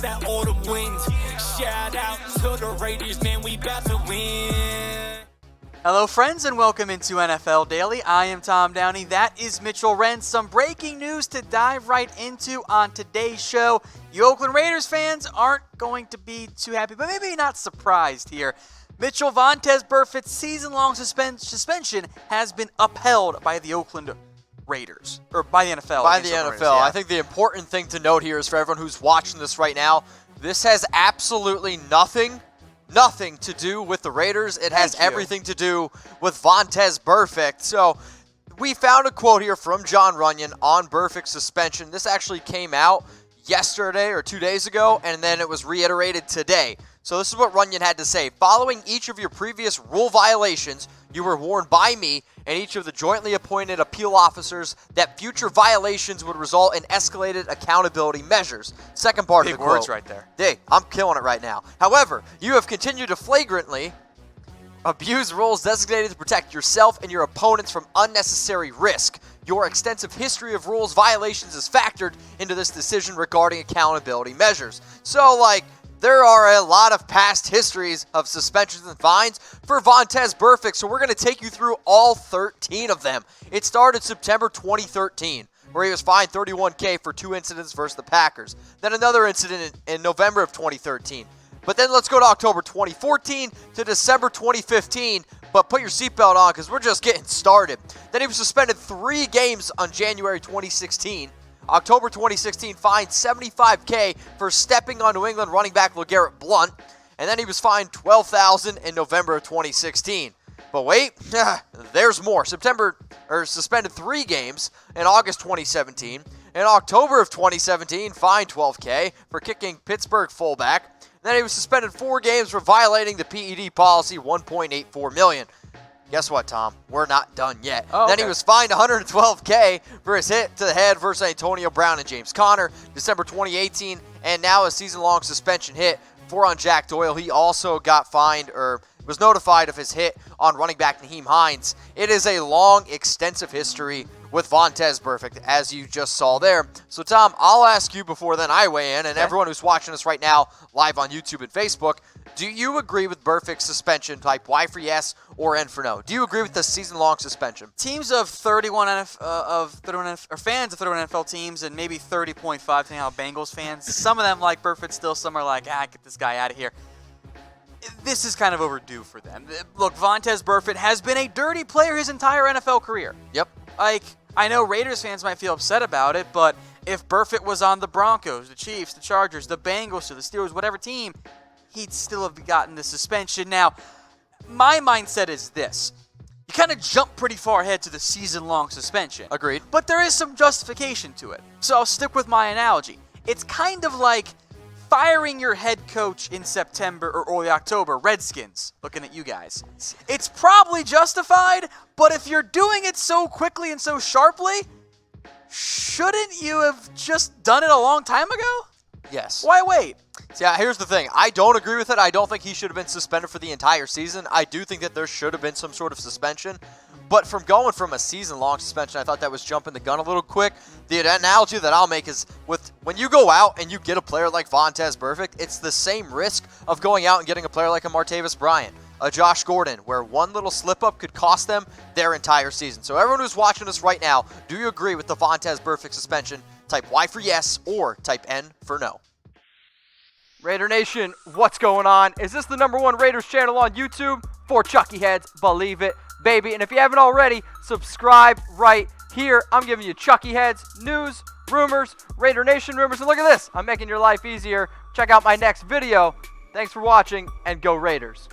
that autumn wind. Shout out to the Raiders, man, we about to win. Hello friends and welcome into NFL Daily. I am Tom Downey, that is Mitchell Renz. Some breaking news to dive right into on today's show. You Oakland Raiders fans aren't going to be too happy, but maybe not surprised here. Vontaze Burfict's season-long suspension has been upheld by the Oakland Raiders, or by the NFL. By the NFL. Raiders, yeah. I think the important thing to note here is for everyone who's watching this right now, this has absolutely nothing to do with the Raiders. It has everything to do with Vontaze Burfict. So we found a quote here from Jon Runyan on Burfict's suspension. This actually came out yesterday or 2 days ago, and then it was reiterated today. So this is what Runyan had to say. Following each of your previous rule violations, you were warned by me and each of the jointly appointed appeal officers that future violations would result in escalated accountability measures. Second part of the quote. Big words right there. Hey, I'm killing it right now. However, you have continued to flagrantly abuse rules designated to protect yourself and your opponents from unnecessary risk. Your extensive history of rules violations is factored into this decision regarding accountability measures. So, there are a lot of past histories of suspensions and fines for Vontaze Burfict, so we're going to take you through all 13 of them. It started September 2013, where he was fined $31K for 2 incidents versus the Packers. Then another incident in November of 2013. But then let's go to October 2014 to December 2015, but put your seatbelt on because we're just getting started. Then he was suspended 3 games on January 2016. October 2016, fined $75K for stepping on New England running back LeGarrette Blount. And then he was fined $12,000 in November of 2016. But wait, there's more. Suspended 3 games in August 2017. In October of 2017, fined $12K for kicking Pittsburgh fullback. Then he was suspended 4 games for violating the PED policy, $1.84 million. Guess what, Tom? We're not done yet. Then he was fined $112K for his hit to the head versus Antonio Brown and James Conner, December 2018, and now a season-long suspension hit for Jack Doyle. He also got fined or was notified of his hit on running back Nyheim Hines. It is a long, extensive history with Vontaze Burfict, as you just saw there. So, Tom, I'll ask you before then I weigh in, and everyone who's watching us right now live on YouTube and Facebook, do you agree with Burfict's suspension? Type Y for yes or N for no. Do you agree with the season-long suspension? Teams of 31 fans of 31 NFL teams and maybe 30.5 depending on Bengals fans. Some of them like Burfict still. Some are like, get this guy out of here. This is kind of overdue for them. Look, Vontaze Burfict has been a dirty player his entire NFL career. Yep. I know Raiders fans might feel upset about it, but if Burfict was on the Broncos, the Chiefs, the Chargers, the Bengals, or the Steelers, whatever team, he'd still have gotten the suspension. Now, my mindset is this. You kind of jump pretty far ahead to the season-long suspension. Agreed. But there is some justification to it. So I'll stick with my analogy. It's kind of like firing your head coach in September or early October, Redskins, looking at you guys. It's probably justified, but if you're doing it so quickly and so sharply, shouldn't you have just done it a long time ago? Yes. Why wait? See, here's the thing. I don't agree with it. I don't think he should have been suspended for the entire season. I do think that there should have been some sort of suspension. But from going from a season-long suspension, I thought that was jumping the gun a little quick. The analogy that I'll make is when you go out and you get a player like Vontaze Burfict, it's the same risk of going out and getting a player like a Martavis Bryant, a Josh Gordon, where one little slip-up could cost them their entire season. So everyone who's watching us right now, do you agree with the Vontaze Burfict suspension? Type Y for yes or type N for no. Raider Nation, what's going on? Is this the #1 Raiders channel on YouTube? For Chucky Heads, believe it, baby. And if you haven't already, subscribe right here. I'm giving you Chucky Heads, news, rumors, Raider Nation rumors. And look at this, I'm making your life easier. Check out my next video. Thanks for watching, and go Raiders.